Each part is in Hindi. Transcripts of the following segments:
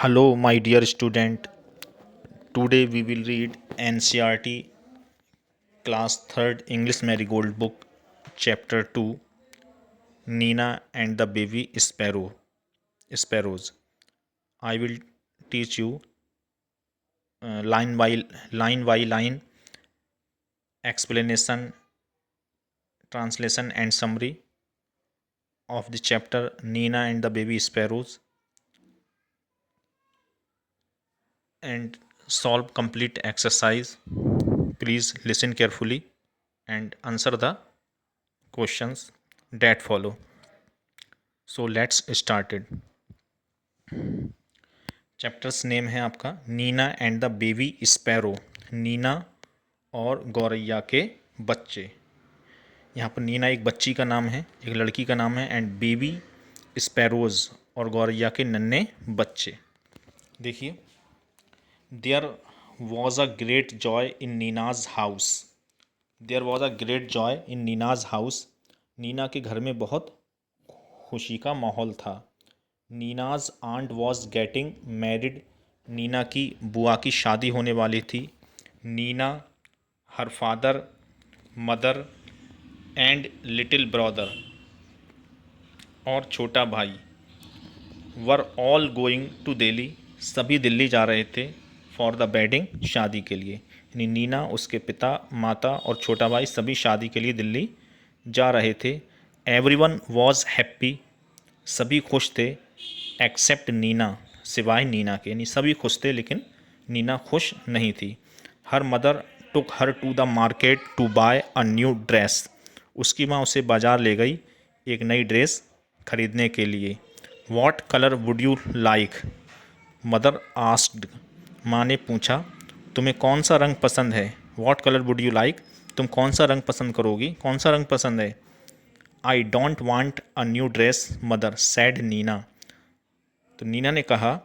Hello, my dear student. Today we will read NCERT Class 3rd English Marigold book, Chapter 2, Nina and the Baby Sparrows. I will teach you line by line explanation, translation, and summary of the chapter Nina and the Baby Sparrows, and solve complete exercise. Please listen carefully and answer the questions that follow. So let's start it. Chapter's name है आपका Nina and the baby sparrow, Nina और गौरैया के बच्चे। यहाँ पर नीना एक बच्ची का नाम है, एक लड़की का नाम है, एंड बेबी स्पैरोज और गौरैया के नन्हे बच्चे। देखिए, there was a great joy in Nina's house. There was a great joy in Nina's house. Nina के घर में बहुत खुशी का माहौल था। Nina's aunt was getting married. Nina की बुआ की शादी होने वाली थी। Nina, her father, mother and little brother और छोटा भाई were all going to Delhi. सभी दिल्ली जा रहे थे फॉर द वेडिंग, शादी के लिए। यानी नीना, उसके पिता, माता और छोटा भाई सभी शादी के लिए दिल्ली जा रहे थे। Everyone was happy. सभी खुश थे, एक्सेप्ट नीना, सिवाय नीना के। यानी सभी खुश थे लेकिन नीना खुश नहीं थी। Her mother took her to the market to buy a new dress. उसकी माँ उसे बाज़ार ले गई एक नई ड्रेस खरीदने के लिए। What colour would you like, mother asked. माँ ने पूछा, तुम्हें कौन सा रंग पसंद है। What colour would you like, तुम कौन सा रंग पसंद करोगी, कौन सा रंग पसंद है। I don't want a new dress mother, said Nina. तो नीना ने कहा,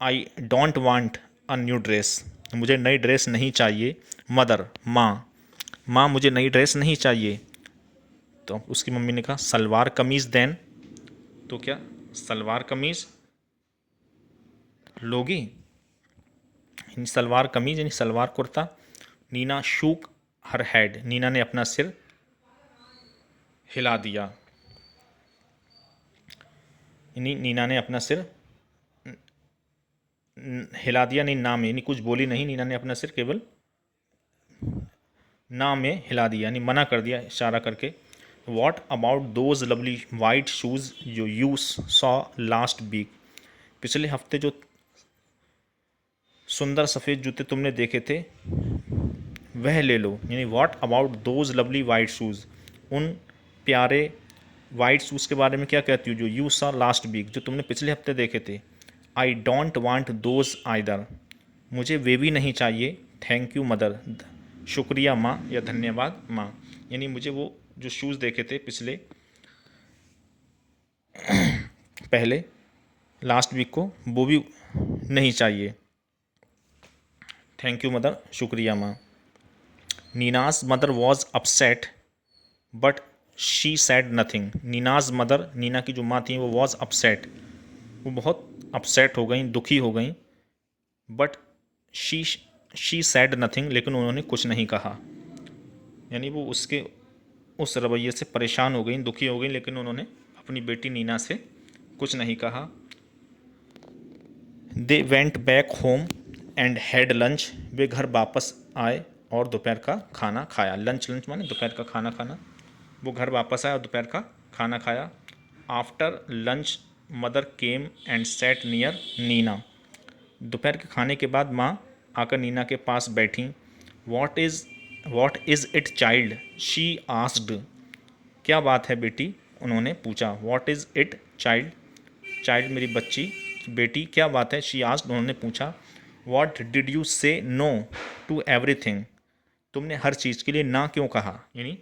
I don't want a new dress, मुझे नई ड्रेस नहीं चाहिए। मदर, माँ मुझे नई ड्रेस नहीं चाहिए। तो उसकी मम्मी ने कहा, सलवार कमीज़ देन। तो क्या सलवार कमीज़ लोगी, यानी सलवार कमीज़ यानी salwar kurta. Nina shook her head, Nina ने अपना सिर हिला दिया। यानी नीना ने अपना सिर हिला दिया, नहीं ना में, यानी कुछ बोली नहीं। नीना ने अपना सिर केवल ना में हिला दिया, यानी मना कर दिया इशारा करके। What about those lovely white shoes you saw last week. पिछले हफ्ते जो सुंदर सफ़ेद जूते तुमने देखे थे वह ले लो। यानी what about those lovely white shoes, उन प्यारे वाइट शूज़ के बारे में क्या कहती हूँ जो यू सॉ लास्ट वीक, जो तुमने पिछले हफ्ते देखे थे। आई डोंट वांट दोज आइदर, मुझे वे भी नहीं चाहिए। थैंक यू मदर, शुक्रिया माँ या धन्यवाद माँ। यानी मुझे वो जो शूज़ देखे थे पिछले पहले लास्ट वीक को, वो भी नहीं चाहिए। थैंक यू मदर, शुक्रिया माँ। Nina's mother was upset but she said nothing. Nina's mother, Nina की जो माँ थी, वो वॉज अपसेट, वो बहुत अपसेट हो गई, दुखी हो गई। बट शी सैड नथिंग, लेकिन उन्होंने कुछ नहीं कहा। यानी वो उसके उस रवैये से परेशान हो गई, दुखी हो गई, लेकिन उन्होंने अपनी बेटी नीना से कुछ नहीं कहा। They went back home and had lunch. वे घर वापस आए और दोपहर का खाना खाया। लंच माने दोपहर का खाना खाना। वो घर वापस आया और दोपहर का खाना खाया। After lunch mother came and sat near Nina. दोपहर के खाने के बाद माँ आकर नीना के पास बैठी। What is it child, she asked. क्या बात है बेटी, उन्होंने पूछा। What is it child, child मेरी बच्ची, बेटी क्या बात है। शी आस्क्ड, उन्होंने पूछा। वॉट डिड यू से नो टू एवरीथिंग, तुमने हर चीज़ के लिए ना क्यों कहा। यानी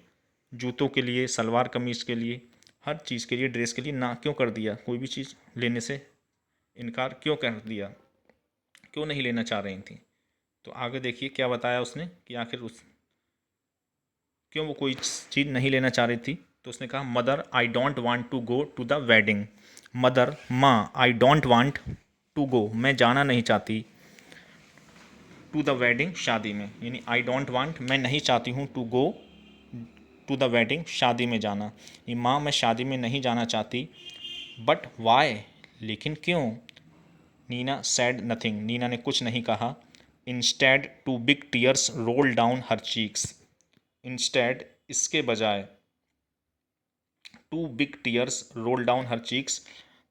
जूतों के लिए, सलवार कमीज़ के लिए, हर चीज़ के लिए, ड्रेस के लिए ना क्यों कर दिया, कोई भी चीज़ लेने से इनकार क्यों कर दिया, क्यों नहीं लेना चाह रही थी। तो आगे देखिए क्या बताया उसने कि आखिर उस क्यों वो कोई चीज़ नहीं लेना चाह रही थी। तो उसने कहा, mother I don't want to go to the wedding. Mother, माँ, I don't want to go, मैं जाना नहीं चाहती, टू द वेडिंग, शादी में, यानी आई डोंट वांट, मैं नहीं चाहती हूँ, to go to the wedding, शादी में जाना। ये माँ मैं शादी में नहीं जाना चाहती, बट वाई, लेकिन क्यों। नीना सैड नथिंग, नीना ने कुछ नहीं कहा। Instead two big tears roll down her cheeks, instead इसके बजाय, two big tears roll down her cheeks,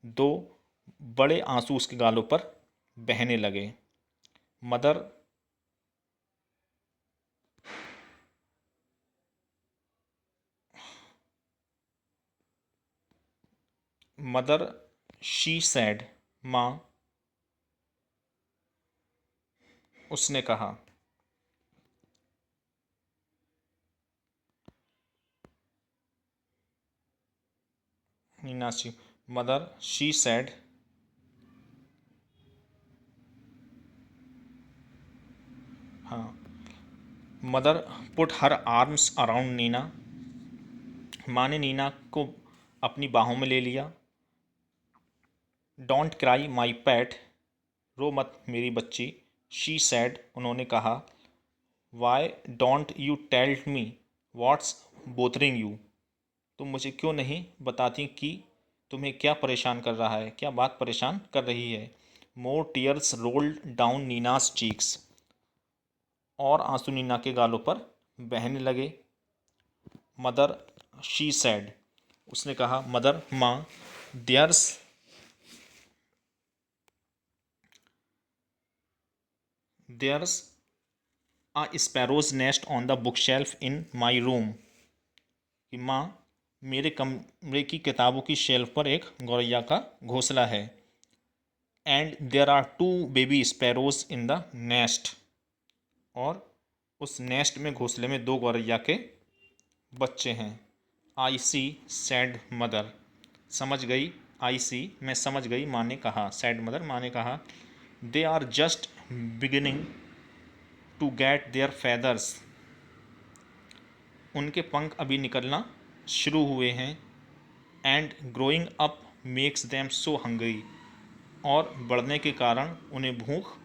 दो बड़े आंसू उसके गालों पर बहने लगे। मदर, मदर शी सैड, माँ उसने कहा। Nina she, mother she said, हाँ, mother put her arms around Nina, माँ ने नीना को अपनी बाहों में ले लिया। डोंट क्राई माई पैट, रो मत मेरी बच्ची, शी सैड, उन्होंने कहा। Why don't you tell me what's bothering you, तुम मुझे क्यों नहीं बताती कि तुम्हें क्या परेशान कर रहा है, क्या बात परेशान कर रही है। More tears rolled down Nina's cheeks, और आंसू नीना के गालों पर बहने लगे। मदर शी सैड, उसने कहा, मदर माँ, there's there's a sparrow's nest on the book shelf in my room, कि माँ मेरे कमरे की किताबों की शेल्फ पर एक गौरैया का घोंसला है। And there are two baby sparrows in the nest, और उस नेस्ट में, घोंसले में, दो गौरैया के बच्चे हैं। आई सी सैड मदर, समझ गई, आई सी मैं समझ गई, माँ ने कहा, सैड मदर माँ ने कहा। They are just beginning to get their feathers, उनके पंख अभी निकलना शुरू हुए हैं। And growing up makes them so hungry, और बढ़ने के कारण उन्हें भूख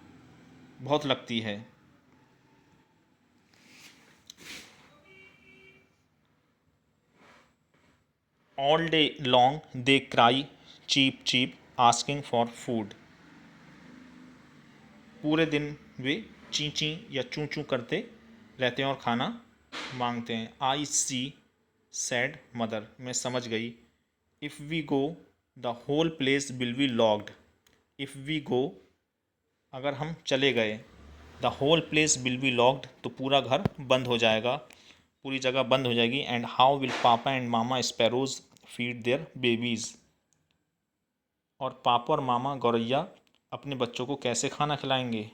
बहुत लगती है। All day long they cry cheep cheep asking for food, पूरे दिन वे ची ची या चूं चूं करते रहते हैं और खाना मांगते हैं। आई सी सैड मदर, मैं समझ गई। If we go the whole place will be locked, if we go, अगर हम चले गए, the whole place will be locked, तो पूरा घर बंद हो जाएगा, पूरी जगह बंद हो जाएगी। एंड हाउ विल पापा and mama sparrows feed there babies, और पापा और मामा गौरैया अपने बच्चों को कैसे खाना खिलाएंगे।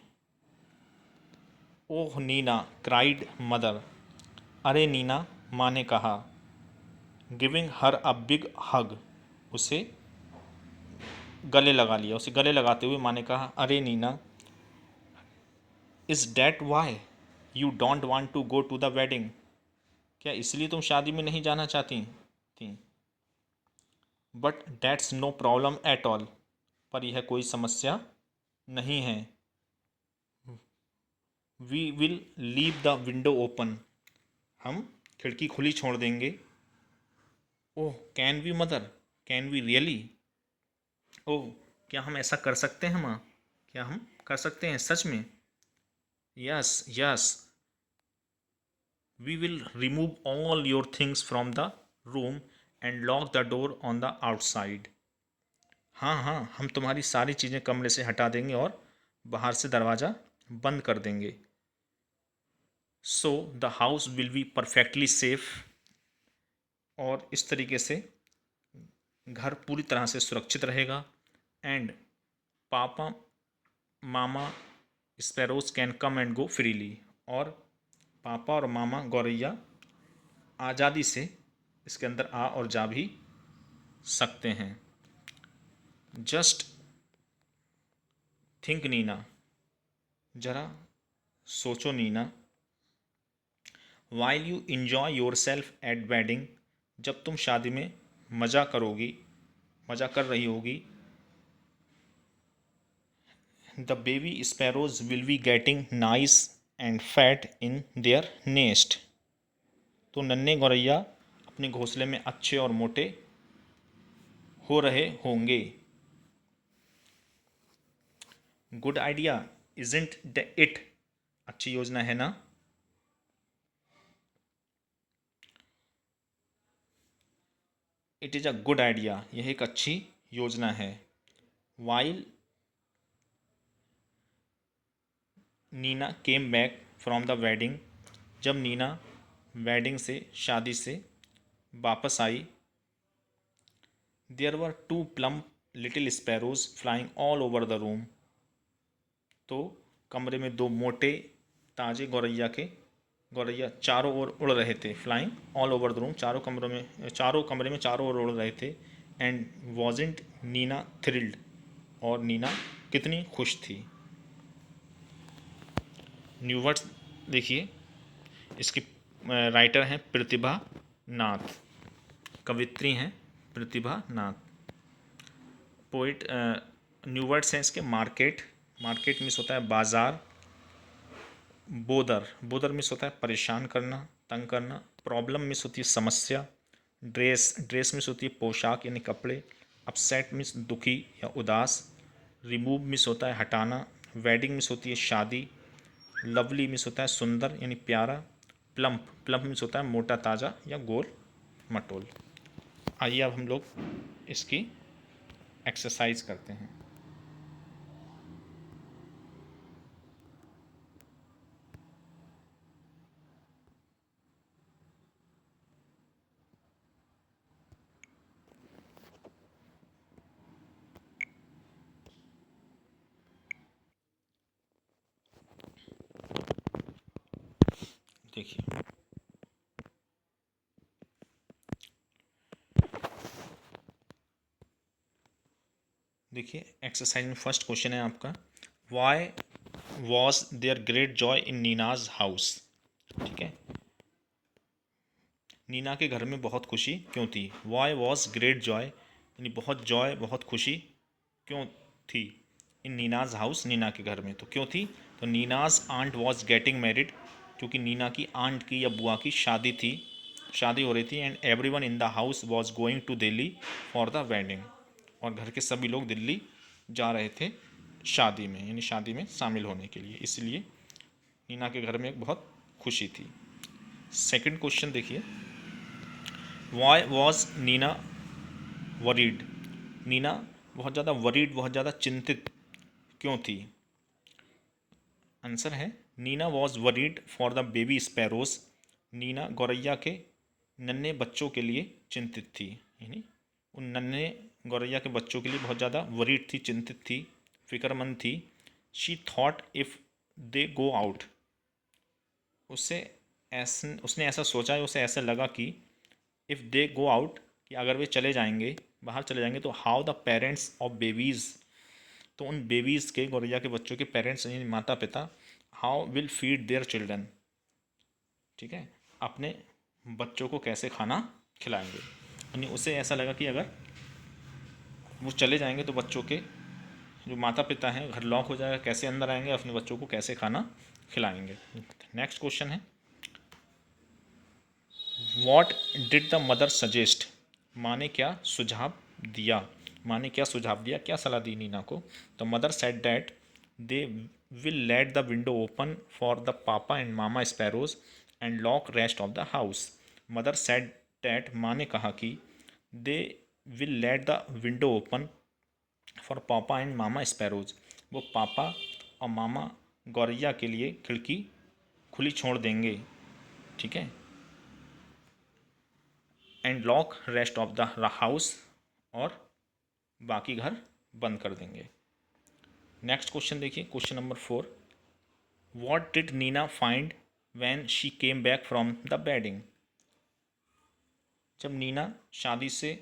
ओह नीना क्राइड मदर, अरे नीना, माँ ने कहा। गिविंग हर अ बिग हग, उसे गले लगा लिया, उसे गले लगाते हुए माँ ने कहा, अरे Nina, is that why you don't want to go to the wedding, क्या इसलिए तुम शादी में नहीं जाना चाहती थी। But that's no problem at all, पर यह कोई समस्या नहीं है। We will leave the window open, हम खिड़की खुली छोड़ देंगे। Oh can we mother, can we really, oh क्या हम ऐसा कर सकते हैं माँ, क्या हम कर सकते हैं सच में। Yes yes, we will remove all your things from the room and lock the door on the outside, हाँ हाँ, हम तुम्हारी सारी चीज़ें कमरे से हटा देंगे और बाहर से दरवाज़ा बंद कर देंगे। So the house will be perfectly safe, और इस तरीके से घर पूरी तरह से सुरक्षित रहेगा। एंड पापा मामा sparrows can come and go freely, और पापा और मामा गौरैया आज़ादी से इसके अंदर आ और जा भी सकते हैं। जस्ट थिंक नीना, ज़रा सोचो नीना। While you enjoy yourself at wedding, जब तुम शादी में मज़ा करोगी, मज़ा कर रही होगी। The baby sparrows will be getting nice and fat in their nest. तो नन्हे गौरैया अपने घोंसले में अच्छे और मोटे हो रहे होंगे। Good idea isn't it. अच्छी योजना है ना। It is a good idea, यह एक अच्छी योजना है। While Nina came back from the wedding. जब नीना वेडिंग से, शादी से वापस आई, there were two plump little sparrows flying all over the room. तो कमरे में दो मोटे ताजे गौरैया चारों ओर उड़ रहे थे। Flying all over the room, चारों कमरे में चारों ओर उड़ रहे थे। एंड वॉजेंट नीना थ्रिल्ड, और नीना कितनी खुश थी। न्यू वर्ड्स देखिए, इसकी राइटर हैं प्रतिभा नाथ, कवित्री हैं प्रतिभा नाथ। पोइट न्यू वर्ड्स हैं इसके मार्केट, मार्केट मीन्स होता है बाजार। बोदर मीन्स होता है परेशान करना, तंग करना। प्रॉब्लम मीन्स होती है समस्या। ड्रेस मीन्स होती है पोशाक यानी कपड़े। अपसेट मीन्स दुखी या उदास। रिमूव मीन्स होता है हटाना। वेडिंग मीन्स होती है शादी। लवली मीन्स होता है सुंदर यानी प्यारा। प्लम्प मीन्स होता है मोटा ताज़ा या गोल मटोल। आइए अब हम लोग इसकी एक्सरसाइज करते हैं। देखिए, एक्सरसाइज में फर्स्ट क्वेश्चन है आपका, why was there great joy in Nina's house. ठीक है, नीना के घर में बहुत खुशी क्यों थी। वाई वॉज ग्रेट जॉय यानी बहुत खुशी क्यों थी। इन नीनाज हाउस, नीना के घर में तो क्यों थी। तो Nina's aunt was getting married, क्योंकि नीना की आंट की या बुआ की शादी हो रही थी। And everyone in the house was going to Delhi for the wedding, और घर के सभी लोग दिल्ली जा रहे थे शादी में, यानी शादी में शामिल होने के लिए। इसलिए नीना के घर में एक बहुत खुशी थी। सेकंड क्वेश्चन देखिए, why was Nina worried. Nina बहुत ज़्यादा वरीड, बहुत ज़्यादा चिंतित क्यों थी। आंसर है, Nina was worried for the baby sparrows. Nina गौरैया के नन्हे बच्चों के लिए चिंतित थी, यानी उन नन्हे गौरैया के बच्चों के लिए बहुत ज़्यादा वरीड थी, चिंतित थी, फिक्रमंद थी। She thought if they go out. उसने ऐसा सोचा, उसे ऐसा लगा कि इफ़ दे गो आउट, कि अगर वे चले जाएंगे, बाहर चले जाएंगे, तो how the parents of babies, तो उन बेबीज़ के, गौरैया के बच्चों के पेरेंट्स यानी माता पिता, how will feed their children. ठीक है, अपने बच्चों को कैसे खाना खिलाएंगे। यानी उसे ऐसा लगा कि अगर वो चले जाएंगे तो बच्चों के जो माता पिता हैं, घर लॉक हो जाएगा, कैसे अंदर आएंगे, अपने बच्चों को कैसे खाना खिलाएंगे। नेक्स्ट क्वेश्चन है, what did the mother suggest. माँ ने क्या सुझाव दिया। क्या सलाह दी नीना को। The mother said that they will let the window open for the papa and mama sparrows and lock rest of the house. Mother said that, माँ ने कहा कि they will let the window open for papa and mama sparrows, वो पापा और मामा गौरैया के लिए खिड़की खुली छोड़ देंगे। ठीक है, and lock rest of the house, और बाकी घर बंद कर देंगे। नेक्स्ट क्वेश्चन देखिए, question number 4, what did Nina find when she came back from the wedding. जब नीना शादी से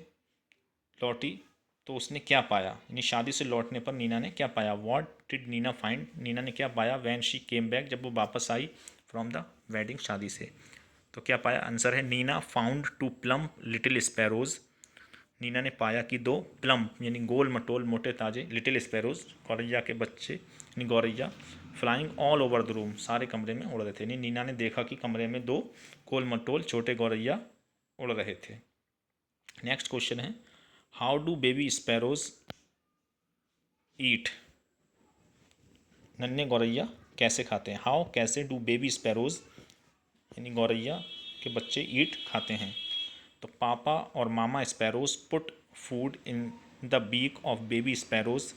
लौटी तो उसने क्या पाया, यानी शादी से लौटने पर नीना ने क्या पाया। What did Nina find, Nina ने क्या पाया व्हेन शी केम बैक, जब वो वापस आई फ्रॉम द वेडिंग, शादी से, तो क्या पाया। आंसर है, Nina found two plump little sparrows. Nina ने पाया कि दो प्लम्प यानी गोल मटोल मोटे ताजे लिटिल स्पैरोज, गौरैया के बच्चे, यानी गौरैया, flying all over the room, सारे कमरे में उड़ रहे थे। यानी नीना ने देखा कि कमरे में 2 गोल मटोल छोटे गौरैया उड़ रहे थे। नेक्स्ट क्वेश्चन है, हाउ डू बेबी स्पैरोज ईट, नन्हे गौरैया कैसे खाते हैं। हाउ कैसे डू बेबी स्पैरोज यानी गौरैया के बच्चे ईट खाते हैं। तो पापा और मामा sparrows put food in the beak of baby sparrows,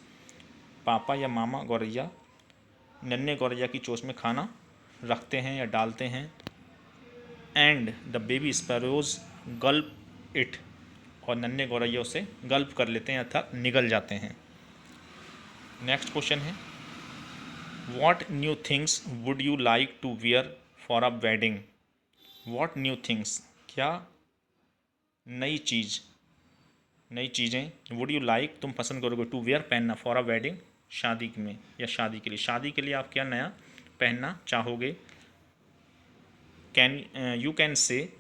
पापा या मामा गौरैया नन्हे गौरैया की चोंच में खाना रखते हैं या डालते हैं। And the baby sparrows Gulp it, और नन्हे गौरैया उसे गल्प कर लेते हैं अर्थात निगल जाते हैं। नेक्स्ट क्वेश्चन है, what new things would you like to wear for a wedding. What new things, क्या नई चीज़ें वुड यू लाइक तुम पसंद करोगे टू वेयर पहनना फॉर अ वेडिंग शादी में या शादी के लिए। शादी के लिए आप क्या नया पहनना चाहोगे। कैन यू कैन से,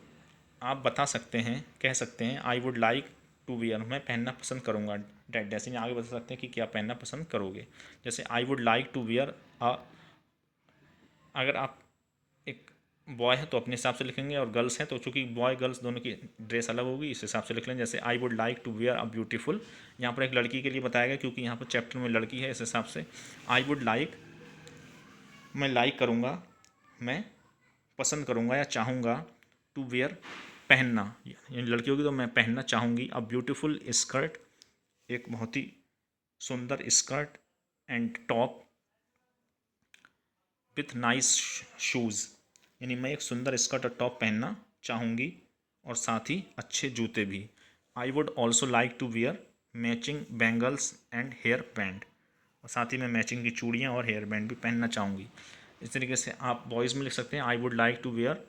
आप बता सकते हैं कह सकते हैं I would like to wear, मैं पहनना पसंद करूँगा। डैट जैसे आगे बता सकते हैं कि क्या पहनना पसंद करोगे। जैसे I would like to wear अगर आप एक बॉय है तो अपने हिसाब से लिखेंगे, और गर्ल्स हैं तो चूंकि बॉय गर्ल्स दोनों की ड्रेस अलग होगी इस हिसाब से लिख लेंगे। जैसे I would like to wear a beautiful, यहाँ पर एक लड़की के लिए बताया गया क्योंकि यहाँ पर चैप्टर में लड़की है, इस हिसाब से आई वुड लाइक, मैं लाइक करूँगा, मैं पसंद करूँगा या चाहूँगा, टू वेयर पहनना, यानी लड़की होगी तो मैं पहनना चाहूँगी अ ब्यूटीफुल स्कर्ट, एक बहुत ही सुंदर skirt, and top width nice shoes, यानी मैं एक सुंदर स्कर्ट और टॉप पहनना चाहूँगी और साथ ही अच्छे जूते भी। I would also like to wear matching bangles and hair band, और साथ ही मैं मैचिंग की चूड़ियाँ और हेयर बैंड भी पहनना चाहूँगी। इस तरीके से आप बॉयज़ में लिख सकते हैं I would like to wear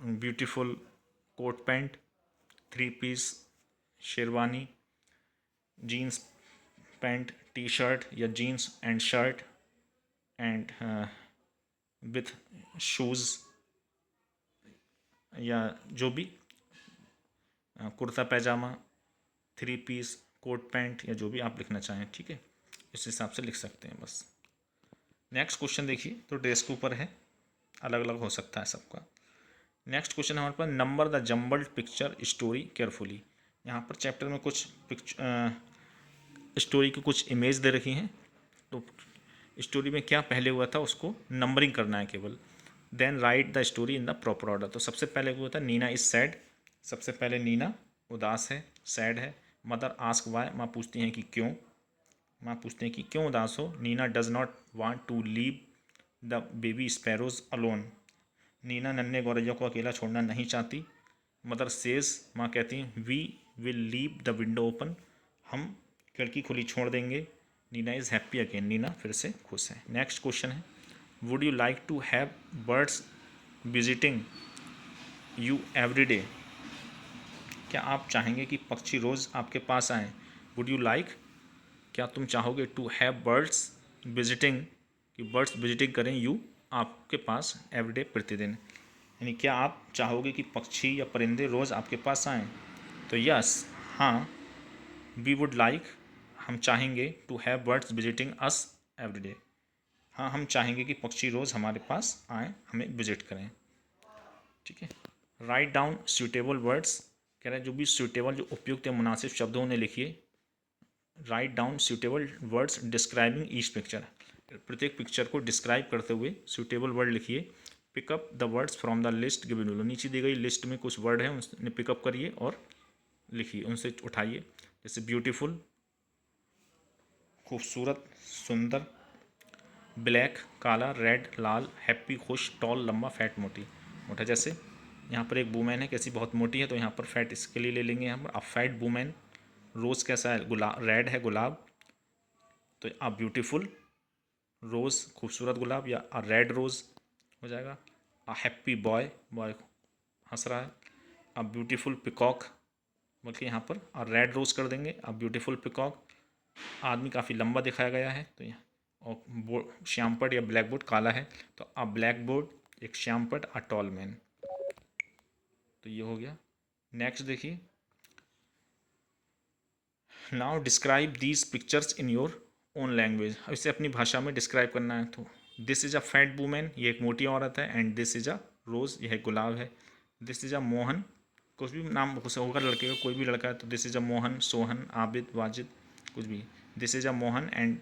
beautiful coat pant, 3 piece sherwani, jeans pant T shirt या jeans and shirt and with shoes, या जो भी kurta pyjama, 3 piece coat pant, या जो भी आप लिखना चाहें, ठीक है, इस हिसाब से लिख सकते हैं बस। नेक्स्ट क्वेश्चन देखिए, तो ड्रेस के ऊपर है, अलग अलग हो सकता है सबका। नेक्स्ट क्वेश्चन हमारे पास, number the jumbled picture story carefully. यहाँ पर चैप्टर में कुछ स्टोरी की कुछ इमेज दे रखी हैं, तो स्टोरी में क्या पहले हुआ था उसको नंबरिंग करना है केवल। Then write the story in the proper order. तो सबसे पहले हुआ था नीना इज सैड, सबसे पहले नीना उदास है, सैड है। मदर आस्क वाई, माँ पूछती हैं कि क्यों, माँ पूछते हैं कि क्यों उदास हो। Nina does not want to leave the baby sparrows alone, Nina नन्हे गौरैया को अकेला छोड़ना नहीं चाहती। मदर सेज, माँ कहती हैं we will leave the window open, हम खिड़की खुली छोड़ देंगे। Nina is happy again, Nina फिर से खुश है। नेक्स्ट क्वेश्चन है, would you like to have birds visiting you every day, क्या आप चाहेंगे कि पक्षी रोज़ आपके पास आएँ। वुड यू लाइक, क्या तुम चाहोगे, टू हैव बर्ड्स विजिटिंग, कि बर्ड्स विजिटिंग करें यू आपके पास एवरीडे प्रतिदिन, यानी क्या आप चाहोगे कि पक्षी या परिंदे रोज़ आपके पास आएँ। तो यस, हाँ, वी वुड लाइक, हम चाहेंगे, to have birds visiting us everyday, हाँ हम चाहेंगे कि पक्षी रोज़ हमारे पास आएँ, हमें विजिट करें, ठीक है। राइट डाउन सूटेबल वर्ड्स, कह रहे हैं जो भी सूटेबल, जो उपयुक्त या मुनासिब शब्द हैं उन्हें लिखिए। Write down suitable words describing each picture, प्रत्येक पिक्चर को डिस्क्राइब करते हुए सूटेबल वर्ड लिखिए। Pick up the words from the list given below, नीचे दी गई लिस्ट में कुछ वर्ड हैं उन्हें पिकअप करिए और लिखिए, उनसे उठाइए। जैसे ब्यूटीफुल खूबसूरत, सुंदर, ब्लैक काला, रेड लाल, हैप्पी खुश, टॉल लंबा, फैट मोटी मोटा। जैसे यहाँ पर एक वूमेन है कैसी बहुत मोटी है, तो यहाँ पर फैट इसके लिए ले लेंगे यहाँ पर। A fat women. रोज़ कैसा है, गुलाब, रेड है गुलाब, तो अ ब्यूटीफुल रोज़ खूबसूरत गुलाब, या अ रेड रोज़ हो जाएगा। अ हैप्पी बॉय, बॉय हंस रहा है। अ ब्यूटीफुल पिकॉक, बल्कि यहाँ पर अ रेड रोज़ कर देंगे। अ ब्यूटीफुल पिकॉक, आदमी काफ़ी लंबा दिखाया गया है तो यहाँ, और बोर्ड श्यामपट या ब्लैक बोर्ड काला है, तो अ ब्लैक बोर्ड एक श्यामपट, अ टॉल मैन, तो ये हो गया। नेक्स्ट देखिए, now describe these pictures in your own language, इसे अपनी भाषा में डिस्क्राइब करना है तो this is a fat women, ये एक मोटी औरत है, एंड दिस इज़ अ रोज़, यह एक गुलाब है। दिस इज़ अ मोहन, कुछ भी नाम होगा लड़के का, कोई भी लड़का है तो this is a Mohan, Sohan, Abid, Wajid, कुछ भी। This is a Mohan and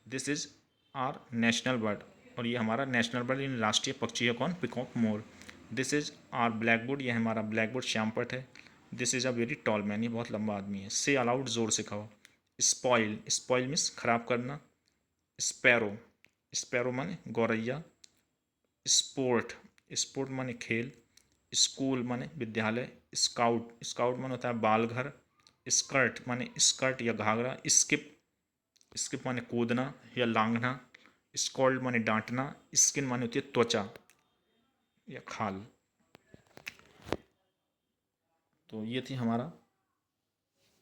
this is our national bird, और ये हमारा नेशनल बर्ड इन राष्ट्रीय पक्षी है कौन, पिकॉक मोर। दिस इज़ आर ब्लैकबोर्ड, ये हमारा ब्लैकबोर्ड श्यामपट है। This is a very tall man, ये बहुत लंबा आदमी है। से अलाउड, ज़ोर से कहो। स्पॉइल, स्पॉइल मीन्स खराब करना। स्पैरो, स्पैरो माने गौरैया। स्पोर्ट, स्पोर्ट माने खेल। स्कूल माने विद्यालय। स्काउट, स्काउट माने होता है बाल घर। स्कर्ट माने स्कर्ट या घाघरा। स्किप, स्किप माने कूदना या लांघना। स्कॉल्ड माने डांटना। स्किन माने होती है त्वचा या खाल। तो ये थी हमारा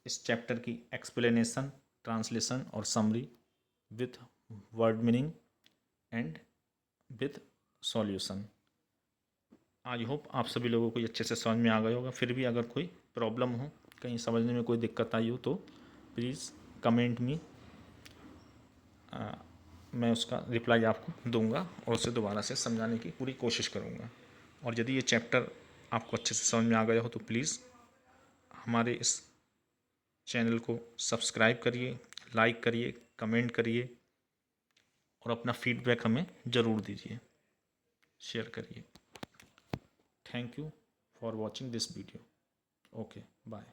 इस चैप्टर की एक्सप्लेनेशन, ट्रांसलेशन और summary with word meaning and with solution. I hope आप सभी लोगों को ये अच्छे से समझ में आ गया होगा। फिर भी अगर कोई प्रॉब्लम हो, कहीं समझने में कोई दिक्कत आई हो तो प्लीज़ कमेंट मी, मैं उसका रिप्लाई आपको दूंगा और उसे दोबारा से समझाने की पूरी कोशिश करूंगा। और यदि ये चैप्टर आपको अच्छे से समझ में आ गया हो तो प्लीज़ हमारे इस चैनल को सब्सक्राइब करिए, लाइक करिए, कमेंट करिए और अपना फीडबैक हमें ज़रूर दीजिए, शेयर करिए। Thank you for watching this video. Okay, bye.